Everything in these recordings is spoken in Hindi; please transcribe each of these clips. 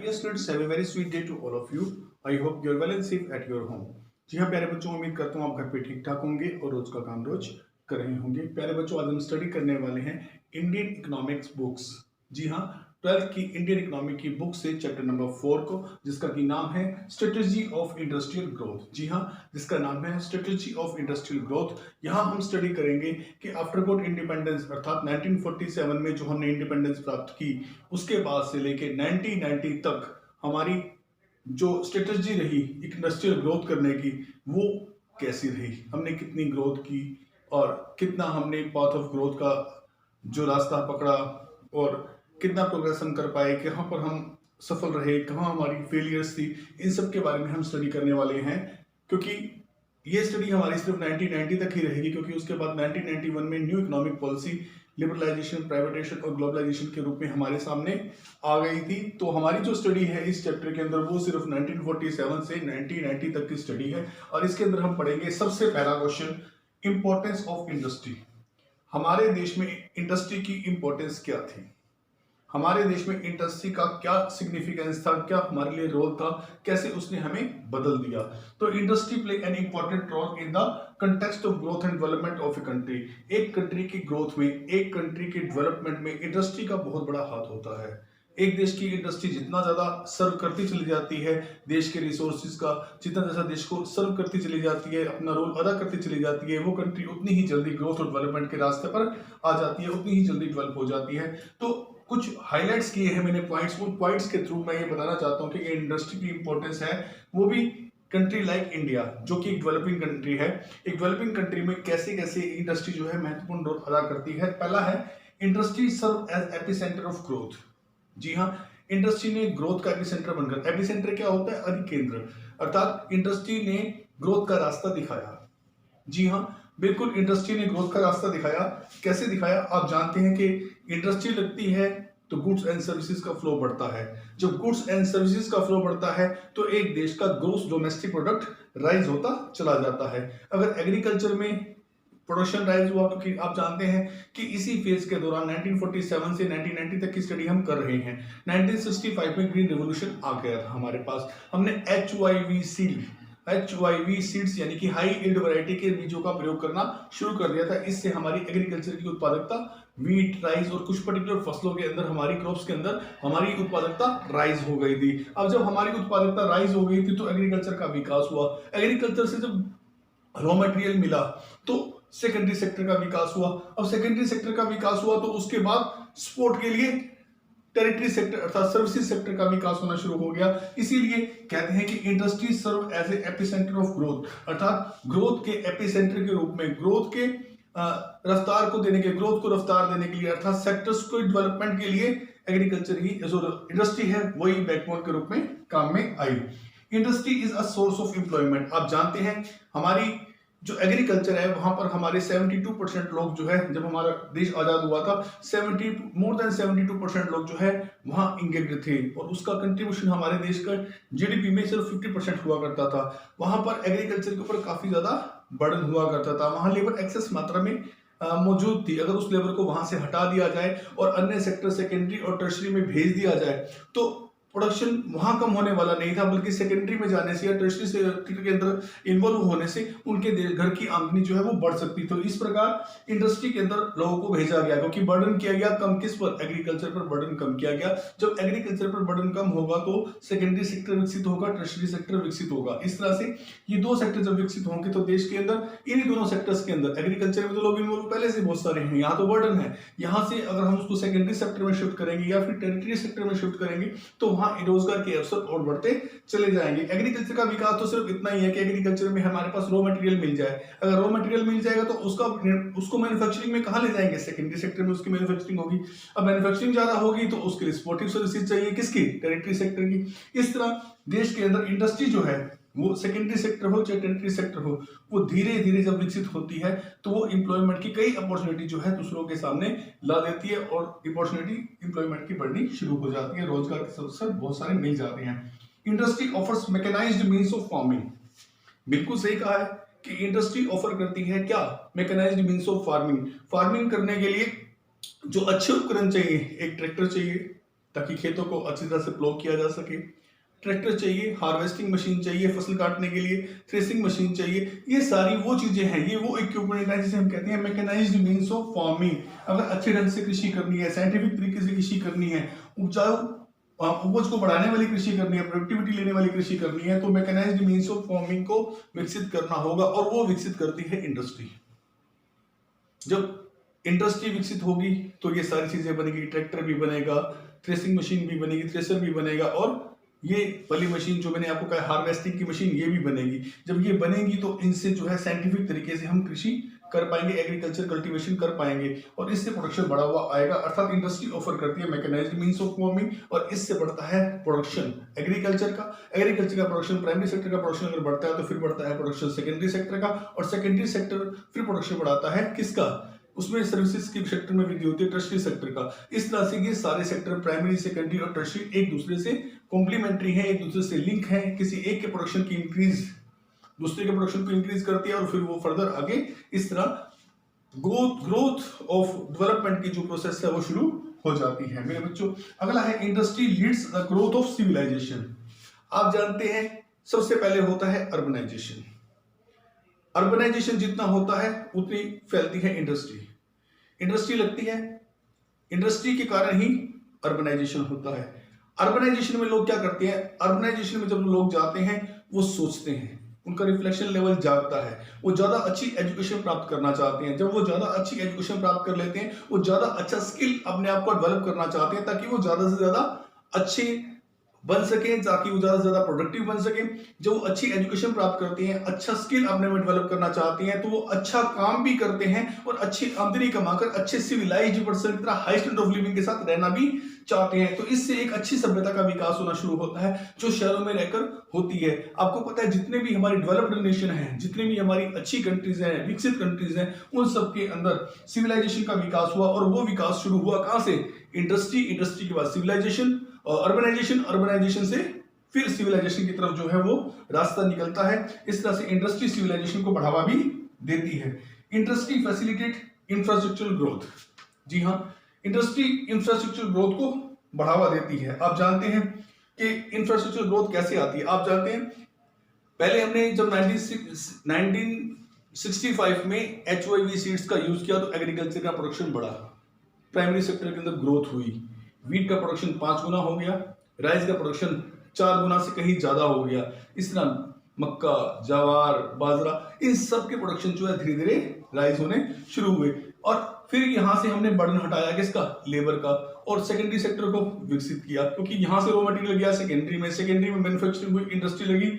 Dear students, have a very sweet day to all of you. I hope you're well and safe at your home. जी हाँ प्यारे बच्चों, उम्मीद करता हूँ आप घर पे ठीक ठाक होंगे और रोज का काम रोज कर रहे होंगे। प्यारे बच्चों, आज हम स्टडी करने वाले हैं इंडियन इकोनॉमिक्स बुक्स। जी हाँ, 12th की इंडियन इकोनॉमी की बुक से चैप्टर नंबर 4 को, जिसका की नाम है स्ट्रेटेजी ऑफ इंडस्ट्रियल ग्रोथ। जी हाँ, जिसका नाम है स्ट्रेटेजी ऑफ इंडस्ट्रियल ग्रोथ। यहाँ हम स्टडी करेंगे कि आफ्टर गोट इंडिपेंडेंस अर्थात 1947 में जो हमने इंडिपेंडेंस प्राप्त की, उसके बाद से लेके 1990 तक हमारी जो स्ट्रेटजी रही इंडस्ट्रियल ग्रोथ करने की, वो कैसी रही, हमने कितनी ग्रोथ की और कितना हमने पाथ ऑफ ग्रोथ का जो रास्ता पकड़ा और कितना प्रोग्रेस हम कर पाए, कहाँ पर हम सफल रहे, कहाँ हमारी फेलियर्स थी, इन सब के बारे में हम स्टडी करने वाले हैं। क्योंकि ये स्टडी हमारी सिर्फ 1990 तक ही रहेगी, क्योंकि उसके बाद 1991 में new economic policy liberalisation, privatisation और ग्लोबलाइजेशन के रूप में हमारे सामने आ गई थी। तो हमारी जो स्टडी है इस चैप्टर के अंदर वो सिर्फ 1947 से 1990 तक की स्टडी है। और इसके अंदर हम पढ़ेंगे सबसे पहला क्वेश्चन, इंपॉर्टेंस ऑफ इंडस्ट्री। हमारे देश में इंडस्ट्री की इंपॉर्टेंस क्या थी, हमारे देश में इंडस्ट्री का क्या सिग्निफिकेंस था, क्या हमारे लिए रोल था, कैसे उसने हमें बदल दिया। तो industry play an important role in the context of growth and development of a country. एक कंट्री की ग्रोथ में, एक कंट्री के डेवलपमेंट में इंडस्ट्री का बहुत बड़ा हाथ होता है। एक देश की इंडस्ट्री जितना ज्यादा सर्व करती चली जाती है देश के रिसोर्सेज का, जितना ज्यादा देश को सर्व करती चली जाती है, अपना रोल अदा करती चली जाती है, वो कंट्री उतनी ही जल्दी ग्रोथ और डेवलपमेंट के रास्ते पर आ जाती है, उतनी ही जल्दी डेवलप हो जाती है। तो कुछ हाईलाइट्स किए हैं मैंने पॉइंट्स, उन पॉइंट्स के थ्रू मैं ये बताना चाहता हूँ कि इंडस्ट्री की इंपॉर्टेंस है, वो भी कंट्री लाइक इंडिया जो कि एक डेवलपिंग कंट्री है। एक डेवलपिंग कंट्री में कैसे कैसे इंडस्ट्री जो है महत्वपूर्ण रोल अदा करती है। पहला है, industry serve as epicenter of growth. जी हाँ, इंडस्ट्री ने ग्रोथ का एपिसेंटर बनकर, एपिसेंटर क्या होता है, अधिकेंद्र, अर्थात इंडस्ट्री ने ग्रोथ का रास्ता दिखाया। जी हाँ, बिल्कुल इंडस्ट्री ने ग्रोथ का रास्ता दिखाया। कैसे दिखाया, आप जानते हैं कि इंडस्ट्री लगती है तो गुड्स एंड सर्विसेज का फ्लो बढ़ता है। जब गुड्स एंड सर्विसेज का फ्लो बढ़ता है तो एक देश का ग्रोस डोमेस्टिक प्रोडक्ट राइज होता चला जाता है। अगर एग्रीकल्चर में प्रोडक्शन राइज हुआ, क्योंकि आप जानते हैं कि इसी फेज के दौरान 1947 से 1990 तक की स्टडी हम कर रहे हैं। 1965 में ग्रीन रेवोल्यूशन आ गया था हमारे पास, हमने HYV सीड्स यानी कि हाई यील्ड वैरायटी के बीजों का प्रयोग करना शुरू कर दिया था। इससे हमारी एग्रीकल्चर की उत्पादकता, वीट, राइस और कुछ पर्टिकुलर फसलों के अंदर, हमारी क्रॉप्स के अंदर हमारी उत्पादकता राइज हो गई थी। अब जब हमारी उत्पादकता राइज हो गई थी तो एग्रीकल्चर का विकास हुआ। एग्रीकल्चर से जब रॉ मटेरियल मिला तो सेकेंडरी सेक्टर का विकास हुआ। अब सेकेंडरी सेक्टर का विकास हुआ तो उसके बाद सपोर्ट के लिए टेरिटरी सेक्टर अर्थात सर्विसेज सेक्टर का विकास होना शुरू हो गया। इसीलिए कहते हैं कि industry serve as a epicentre of growth, अर्थात ग्रोथ के एपिसेंटर के रूप में, ग्रोथ के रफ्तार को देने के, ग्रोथ को रफ्तार देने के लिए, अर्थात सेक्टर्स को डेवलपमेंट के लिए एग्रीकल्चर ही जो इंडस्ट्री है वही बैकबोन के रूप में काम में आई। Industry is a source of employment. आप जानते हैं हमारी जो एग्रीकल्चर है वहां पर हमारे 72% लोग जो है, जब हमारा देश आजाद हुआ था, मोर देन 72% लोग जो है वहां इंगेज्ड थे और उसका कंट्रीब्यूशन हमारे देश का जीडीपी में सिर्फ 50% हुआ करता था। वहां पर एग्रीकल्चर के ऊपर काफी ज्यादा बर्डन हुआ करता था, वहां लेबर एक्सेस मात्रा में मौजूद थी। अगर उस लेबर को वहां से हटा दिया जाए और अन्य सेक्टर सेकेंडरी और टर्शरी में भेज दिया जाए तो प्रोडक्शन वहां कम होने वाला नहीं था, बल्कि सेकेंडरी में जाने से या टर्शरी सेक्टर के अंदर इन्वॉल्व होने से उनके घर की आमदनी जो है वो बढ़ सकती। तो इस प्रकार इंडस्ट्री के अंदर लोगों को भेजा गया, क्योंकि बर्डन किया गया कम, किस पर, एग्रीकल्चर पर बर्डन कम किया गया। जब एग्रीकल्चर पर बर्डन कम होगा तो सेकेंडरी सेक्टर विकसित होगा, टर्शरी सेक्टर विकसित होगा। इस तरह से ये दो सेक्टर जब विकसित होंगे तो देश के अंदर इन्हीं दोनों सेक्टर्स के अंदर, एग्रीकल्चर में तो लोग इन्वॉल्व पहले से बहुत सारे हैं, यहाँ तो बर्डन है, यहाँ से अगर हम उसको सेकेंडरी सेक्टर में शिफ्ट करेंगे या फिर टेरिटरी सेक्टर में शिफ्ट करेंगे तो वहां रोजगार के अवसर और बढ़ते चले जाएंगे। एग्रीकल्चर का विकास तो सिर्फ इतना ही है कि एग्रीकल्चर में हमारे पास रॉ मटेरियल मिल जाए। अगर रॉ मटेरियल मिल जाएगा तो उसको मैन्युफैक्चरिंग में कहां ले जाएंगे, सेकेंडरी सेक्टर में उसकी मैन्युफैक्चरिंग होगी। अब मैन्युफैक्चरिंग ज्यादा होगी तो उसके लिए सपोर्टिव सर्विसेज चाहिए, किसकी, टेरिटरी सेक्टर की। इस तरह देश के अंदर इंडस्ट्री जो है वो सेकेंडरी सेक्टर हो चाहे टेरिटरी सेक्टर हो, वो धीरे धीरे जब विकसित होती है तो वो एम्प्लॉयमेंट की कई अपॉर्चुनिटी जो है दूसरों के सामने ला देती है और अपॉर्चुनिटी एम्प्लॉयमेंट की बढ़नी शुरू हो जाती है, रोजगार के अवसर बहुत सारे मिल जाते हैं। Industry offers mechanised means of farming. बिल्कुल सही कहा है कि इंडस्ट्री ऑफर करती है क्या, mechanised means of farming. Farming करने के लिए जो अच्छे उपकरण चाहिए, एक ट्रैक्टर चाहिए, ताकि खेतों को अच्छी तरह से प्लो किया जा सके। ट्रैक्टर चाहिए, हार्वेस्टिंग मशीन चाहिए फसल काटने के लिए, थ्रेसिंग मशीन चाहिए। ये सारी वो चीजें हैं, ये वो इक्विपमेंट है जिसे हम कहते हैं मैकेनाइज्ड मींस ऑफ फार्मिंग। अगर अच्छे ढंग से कृषि करनी है, साइंटिफिक तरीके से कृषि करनी है, उपजाऊ उपज को बढ़ाने वाली कृषि करनी है, प्रोडक्टिविटी लेने वाली कृषि करनी है, तो मैकेनाइज्ड मींस ऑफ फार्मिंग को विकसित करना होगा, और वो विकसित करती है इंडस्ट्री। जब इंडस्ट्री विकसित होगी तो ये सारी चीजें बनेगी, ट्रैक्टर भी बनेगा, थ्रेसिंग मशीन भी बनेगी, थ्रेसर भी बनेगा, और ये वाली मशीन जो मैंने आपको कहा हार्वेस्टिंग की मशीन, ये भी बनेगी। जब ये बनेगी तो इनसे जो है साइंटिफिक तरीके से हम कृषि कर पाएंगे, एग्रीकल्चर कल्टीवेशन कर पाएंगे, और इससे प्रोडक्शन बढ़ा हुआ आएगा। अर्थात इंडस्ट्री ऑफर करती है मैकेनाइज्ड मींस ऑफ फार्मिंग, और इससे बढ़ता है प्रोडक्शन एग्रीकल्चर का प्रोडक्शन, प्राइमरी सेक्टर का प्रोडक्शन अगर बढ़ता है तो फिर बढ़ता है प्रोडक्शन सेकेंडरी सेक्टर का, और सेकेंडरी सेक्टर फिर प्रोडक्शन बढ़ाता है किसका, उसमें सर्विसेज के सेक्टर में वृद्धि होती है टर्शरी सेक्टर का। इस तरह से ये सारे सेक्टर प्राइमरी, सेकेंडरी और टर्शरी एक दूसरे से कॉम्प्लीमेंट्री है, एक दूसरे से लिंक है। किसी एक के प्रोडक्शन की इंक्रीज दूसरे के प्रोडक्शन को इंक्रीज करती है, और फिर वो फर्दर आगे इस तरह ग्रोथ ऑफ डेवलपमेंट की जो प्रोसेस है वो शुरू हो जाती है। मेरे बच्चों, अगला है industry leads the growth of civilisation. आप जानते हैं सबसे पहले होता है अर्बनाइजेशन। अर्बनाइजेशन जितना होता है उतनी फैलती है इंडस्ट्री। इंडस्ट्री लगती है, इंडस्ट्री के कारण ही अर्बनाइजेशन होता है। अर्बनाइजेशन में लोग क्या करते हैं, अर्बनाइजेशन में जब लोग जाते हैं वो सोचते हैं, उनका रिफ्लेक्शन लेवल जागता है, वो ज्यादा अच्छी एजुकेशन प्राप्त करना चाहते हैं। जब वो ज्यादा अच्छी एजुकेशन प्राप्त कर लेते हैं, वो ज्यादा अच्छा स्किल अपने आप को डेवलप करना चाहते हैं, ताकि वो ज्यादा से ज्यादा अच्छे बन सके, ताकि वो ज्यादा से ज्यादा प्रोडक्टिव बन सके। जब वो अच्छी एजुकेशन प्राप्त करते हैं, अच्छा स्किल अपने में डेवलप करना चाहते हैं, तो वो अच्छा काम भी करते हैं और अच्छी आमदनी कमाकर अच्छे सिविलाइज्ड पर्सन की तरह हाई स्टैंडर्ड ऑफ लिविंग के साथ रहना भी चाहते हैं। तो इससे एक अच्छी सभ्यता का विकास होना शुरू होता है, जो शहरों में रहकर होती है। आपको पता है जितने भी हमारी डेवलप्ड नेशन हैं, जितने भी हमारी अच्छी कंट्रीज हैं, विकसित कंट्रीज हैं, उन सब के अंदर सिविलाइजेशन का विकास हुआ, और वो विकास शुरू हुआ कहां से, इंडस्ट्री के बाद सिविलाइजेशन, और अर्बनाइजेशन से फिर सिविलाइजेशन की तरफ जो है वो रास्ता निकलता है। इस तरह से इंडस्ट्री सिविलाइजेशन को बढ़ावा भी देती है। Industry facilitate infrastructural growth. जी हाँ, इंडस्ट्री इंफ्रास्ट्रक्चर ग्रोथ को बढ़ावा देती है। आप जानते हैं कि इंफ्रास्ट्रक्चर ग्रोथ कैसे आती है। आप जानते हैं पहले हमने जब 1965 में HYV सीड्स का यूज किया तो एग्रीकल्चर का प्रोडक्शन बढ़ा, प्राइमरी सेक्टर के अंदर ग्रोथ हुई, वीट का प्रोडक्शन 5 गुना हो गया, राइस का प्रोडक्शन 4 गुना से कहीं ज्यादा हो गया। इस तरह मक्का, ज्वार, बाजरा, इन सब के प्रोडक्शन जो है धीरे धीरे राइज होने शुरू हुए, और फिर यहां से हमने बर्डन हटाया किसका, लेबर का, और सेकेंडरी सेक्टर को विकसित किया, क्योंकि यहां से रॉ मटेरियल गया सेकेंडरी में मैन्युफैक्चरिंग हुई, इंडस्ट्री लगी,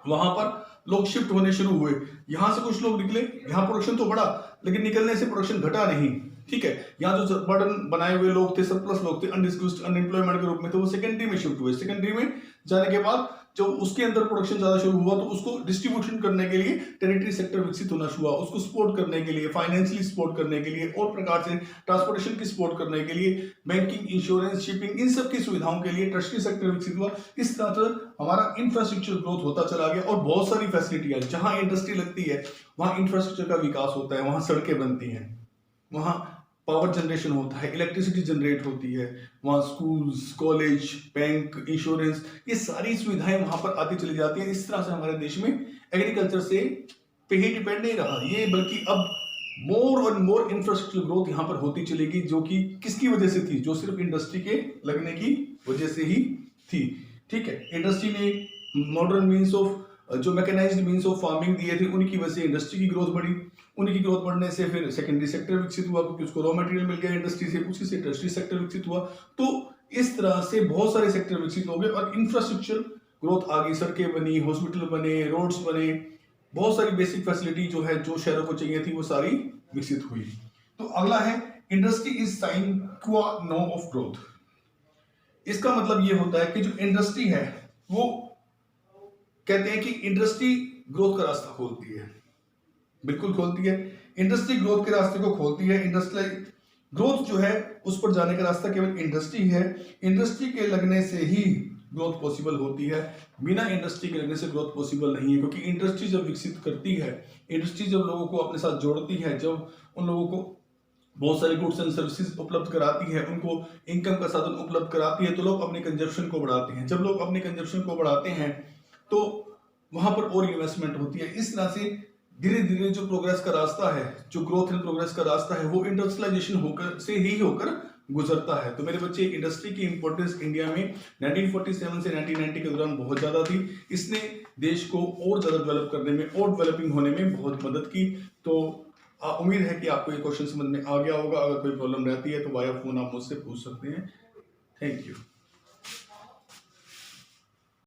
वहां पर लोग शिफ्ट होने शुरू हुए। यहां से कुछ लोग निकले, यहां प्रोडक्शन तो बढ़ा, लेकिन निकलने से प्रोडक्शन घटा नहीं। ठीक है, यहाँ जो बर्डन बनाए हुए लोग थे, सरप्लस लोग थे, अनडिस्क्लोज्ड अनएम्प्लॉयमेंट के रूप में, तो वो सेकेंडरी में शिफ्ट हुए। सेकेंडरी में जाने के बाद जब उसके अंदर प्रोडक्शन ज्यादा शुरू हुआ, तो उसको डिस्ट्रीब्यूशन करने के लिए टेरिटरी सेक्टर विकसित होना शुरू हुआ, उसको सपोर्ट करने के लिए, फाइनेंशियली सपोर्ट करने के लिए, और प्रकार से ट्रांसपोर्टेशन की सपोर्ट करने के लिए, बैंकिंग, इंश्योरेंस, शिपिंग, इन सब की सुविधाओं के लिए टर्शरी सेक्टर विकसित हुआ। इस तरह से हमारा इंफ्रास्ट्रक्चर ग्रोथ होता चला गया, और बहुत सारी फैसिलिटी है। जहां इंडस्ट्री लगती है वहां इंफ्रास्ट्रक्चर का विकास होता है, वहां सड़कें बनती हैं, वहां पावर जनरेशन होता है, इलेक्ट्रिसिटी जनरेट होती है, वहाँ स्कूल्स, कॉलेज, बैंक, इंश्योरेंस, ये सारी सुविधाएं वहां पर आती चली जाती हैं। इस तरह से हमारे देश में एग्रीकल्चर से पे ही डिपेंड नहीं रहा ये, बल्कि अब मोर और मोर इंफ्रास्ट्रक्चर ग्रोथ यहाँ पर होती चलेगी, जो कि किसकी वजह से थी, जो सिर्फ इंडस्ट्री के लगने की वजह से ही थी। ठीक है, इंडस्ट्री ने मॉडर्न मीन्स ऑफ, जो मैकेनाइज्ड मीन्स ऑफ फार्मिंग दिए थे, उनकी वजह से इंडस्ट्री की ग्रोथ बढ़ी। उनकी ग्रोथ बढ़ने से फिर सेकेंडरी सेक्टर विकसित हुआ, क्योंकि उसको रॉ मटेरियल मिल गया इंडस्ट्री से, उसी से टर्शरी सेक्टर विकसित हुआ। तो इस तरह से बहुत सारे सेक्टर विकसित हो गए और इंफ्रास्ट्रक्चर ग्रोथ आ गई, सड़कें बनी, हॉस्पिटल बने, रोड्स बने, बहुत सारी बेसिक फैसिलिटी जो है, जो शहरों को चाहिए थी, वो सारी विकसित हुई। तो अगला है इंडस्ट्री इज साइन क्वा नो ऑफ ग्रोथ। इसका मतलब ये होता है कि जो इंडस्ट्री है वो कहते हैं कि इंडस्ट्री ग्रोथ का रास्ता खोलती है, बिल्कुल खोलती है। इंडस्ट्री ग्रोथ के रास्ते को खोलती है। इंडस्ट्री ग्रोथ जो है उस पर जाने का रास्ता केवल इंडस्ट्री है। इंडस्ट्री के लगने से ही ग्रोथ पॉसिबल होती है, बिना इंडस्ट्री के लगने से ग्रोथ पॉसिबल नहीं है। क्योंकि इंडस्ट्री जब विकसित करती है, इंडस्ट्री जब लोगों को अपने साथ जोड़ती है, जब उन लोगों को बहुत सारी गुड्स एंड सर्विसेज उपलब्ध कराती है, उनको इनकम का साधन उपलब्ध कराती है, तो लोग अपने कंजप्शन को बढ़ाते हैं। जब लोग अपने कंजप्शन को बढ़ाते हैं तो वहां पर और इन्वेस्टमेंट होती है। इस तरह से धीरे धीरे जो प्रोग्रेस का रास्ता है, जो ग्रोथ एंड प्रोग्रेस का रास्ता है, वो इंडस्ट्रियलाइजेशन होकर से ही होकर गुजरता है। तो मेरे बच्चे, इंडस्ट्री की इंपॉर्टेंस इंडिया में 1947 से 1990 के दौरान बहुत ज्यादा थी। इसने देश को और ज्यादा डेवलप करने में और डेवलपिंग होने में बहुत मदद की। तो उम्मीद है कि आपको ये क्वेश्चन समझ में आ गया होगा। अगर कोई प्रॉब्लम रहती है तो वाया फोन आप मुझसे पूछ सकते हैं। Thank you.